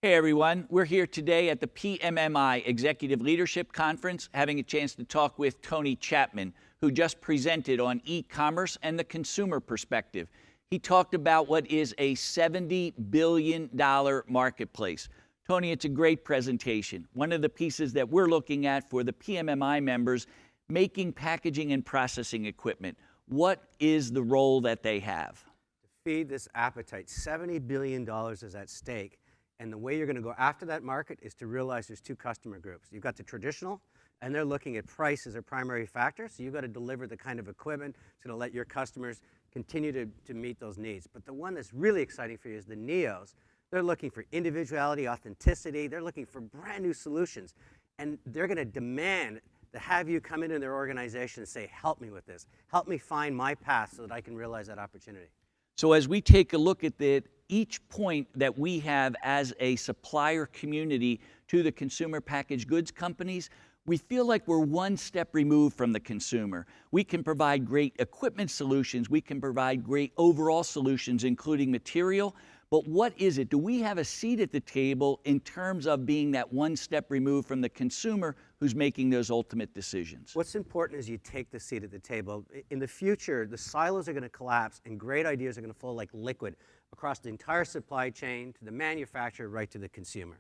Hey everyone, we're here today at the PMMI Executive Leadership Conference having a chance to talk with Tony Chapman, who just presented on e-commerce and the consumer perspective. He talked about what is a $70 billion marketplace. Tony, it's a great presentation. One of the pieces that we're looking at for the PMMI members, making packaging and processing equipment. What is the role that they have? To feed this appetite, $70 billion is at stake. And the way you're going to go after that market is to realize there's two customer groups. You've got the traditional, and they're looking at price as a primary factor. So you've got to deliver the kind of equipment that's going to let your customers continue to meet those needs. But the one that's really exciting for you is the neos. They're looking for individuality, authenticity. They're looking for brand new solutions. And they're going to demand to have you come into their organization and say, help me with this. Help me find my path so that I can realize that opportunity. So as we take a look at each point that we have as a supplier community to the consumer packaged goods companies, we feel like we're one step removed from the consumer. We can provide great equipment solutions. We can provide great overall solutions, including material. But what is it? Do we have a seat at the table in terms of being that one step removed from the consumer who's making those ultimate decisions? What's important is you take the seat at the table. In the future, the silos are going to collapse and great ideas are going to flow like liquid across the entire supply chain to the manufacturer right to the consumer.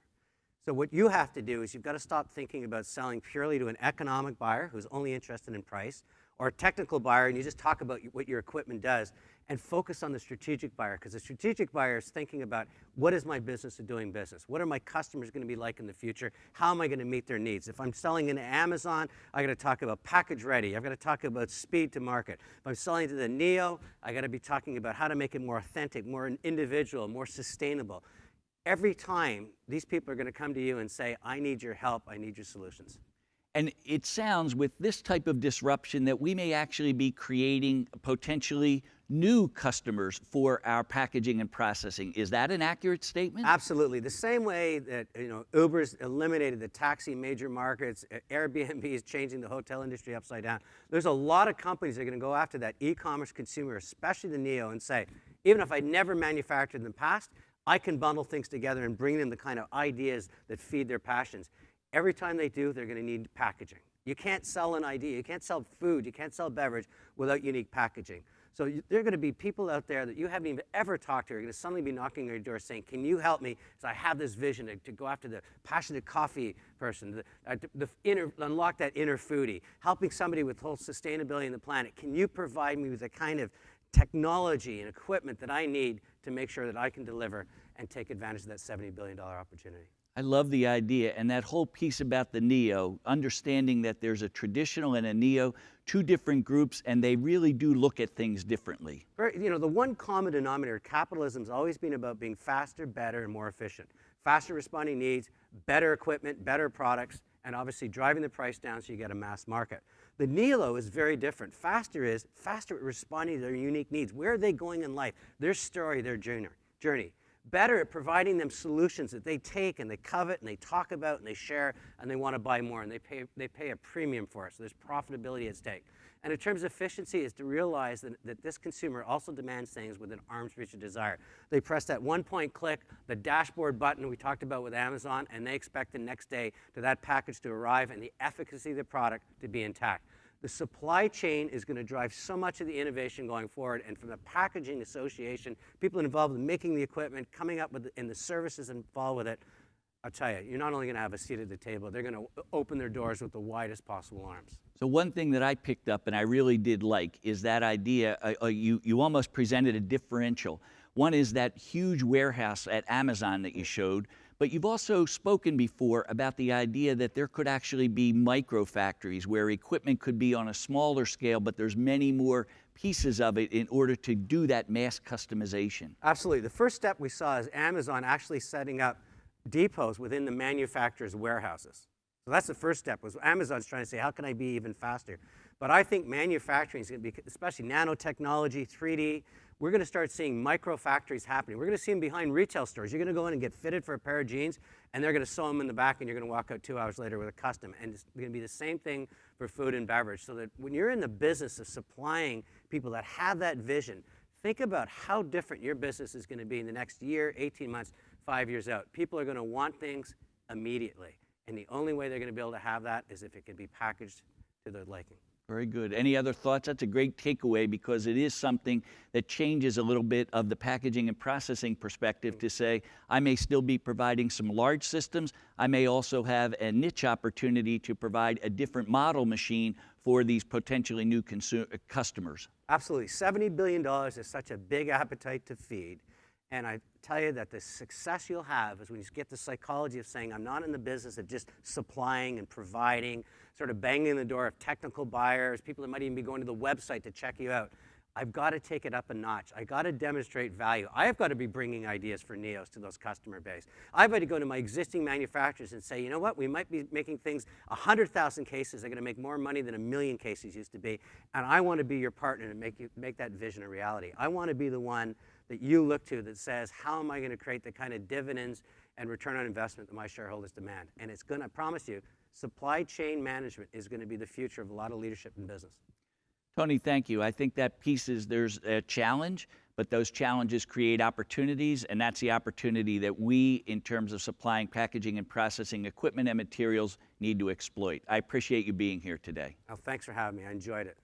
So what you have to do is you've got to stop thinking about selling purely to an economic buyer who's only interested in price, or a technical buyer and you just talk about what your equipment does, and focus on the strategic buyer, because the strategic buyer is thinking about what is my business of doing business? What are my customers going to be like in the future? How am I going to meet their needs? If I'm selling into Amazon, I got to talk about package ready. I've got to talk about speed to market. If I'm selling to the Neo, I got to be talking about how to make it more authentic, more individual, more sustainable. Every time, these people are going to come to you and say, I need your help, I need your solutions. And it sounds, with this type of disruption, that we may actually be creating potentially new customers for our packaging and processing. Is that an accurate statement? Absolutely. The same way that Uber's eliminated the taxi in major markets, Airbnb is changing the hotel industry upside down. There's a lot of companies that are going to go after that e-commerce consumer, especially the Neo, and say, even if I never manufactured in the past, I can bundle things together and bring them the kind of ideas that feed their passions. Every time they do, they're going to need packaging. You can't sell an idea, you can't sell food, you can't sell beverage without unique packaging. So there are going to be people out there that you haven't even ever talked to are going to suddenly be knocking on your door saying, can you help me? So I have this vision to go after the passionate coffee person, unlock that inner foodie, helping somebody with whole sustainability in the planet. Can you provide me with the kind of technology and equipment that I need to make sure that I can deliver and take advantage of that $70 billion opportunity? I love the idea, and that whole piece about the Neo, understanding that there's a traditional and a Neo, two different groups, and they really do look at things differently. The one common denominator, capitalism's always been about being faster, better, and more efficient. Faster responding needs, better equipment, better products, and obviously driving the price down so you get a mass market. The Neo is very different. Faster is faster at responding to their unique needs. Where are they going in life? Their story, their journey. Better at providing them solutions that they take and they covet and they talk about and they share and they want to buy more and they pay a premium for it. So there's profitability at stake. And in terms of efficiency is to realize that this consumer also demands things within arm's reach of desire. They press that one-point click, the dashboard button we talked about with Amazon, and they expect the next day to that package to arrive and the efficacy of the product to be intact. The supply chain is going to drive so much of the innovation going forward, and from the packaging association, people involved in making the equipment, coming up with and the services involved with it, I'll tell you, you're not only going to have a seat at the table, they're going to open their doors with the widest possible arms. So one thing that I picked up and I really did like is that idea, you almost presented a differential. One is that huge warehouse at Amazon that you showed, but you've also spoken before about the idea that there could actually be micro factories where equipment could be on a smaller scale, but there's many more pieces of it in order to do that mass customization. Absolutely. The first step we saw is Amazon actually setting up depots within the manufacturer's warehouses. So that's the first step, was Amazon's trying to say, how can I be even faster? But I think manufacturing is going to be, especially nanotechnology, 3D, we're going to start seeing micro factories happening. We're going to see them behind retail stores. You're going to go in and get fitted for a pair of jeans, and they're going to sew them in the back, and you're going to walk out 2 hours later with a custom. And it's going to be the same thing for food and beverage. So that when you're in the business of supplying people that have that vision, Think about how different your business is going to be in the next year, 18 months, 5 years out. People are going to want things immediately. And the only way they're going to be able to have that is if it can be packaged to their liking. Very good. Any other thoughts? That's a great takeaway because it is something that changes a little bit of the packaging and processing perspective to say, I may still be providing some large systems. I may also have a niche opportunity to provide a different model machine for these potentially new customers. Absolutely. $70 billion is such a big appetite to feed. And I tell you that the success you'll have is when you get the psychology of saying, I'm not in the business of just supplying and providing, sort of banging the door of technical buyers, people that might even be going to the website to check you out. I've got to take it up a notch. I've got to demonstrate value. I've got to be bringing ideas for Neos to those customer base. I've got to go to my existing manufacturers and say, you know what, we might be making things 100,000 cases. They're going to make more money than 1,000,000 cases used to be. And I want to be your partner to make that vision a reality. I want to be the one that you look to that says, how am I going to create the kind of dividends and return on investment that my shareholders demand? And it's going to, I promise you, supply chain management is going to be the future of a lot of leadership in business. Tony, thank you. I think that piece is there's a challenge, but those challenges create opportunities, and that's the opportunity that we, in terms of supplying packaging and processing equipment and materials, need to exploit. I appreciate you being here today. Oh, thanks for having me. I enjoyed it.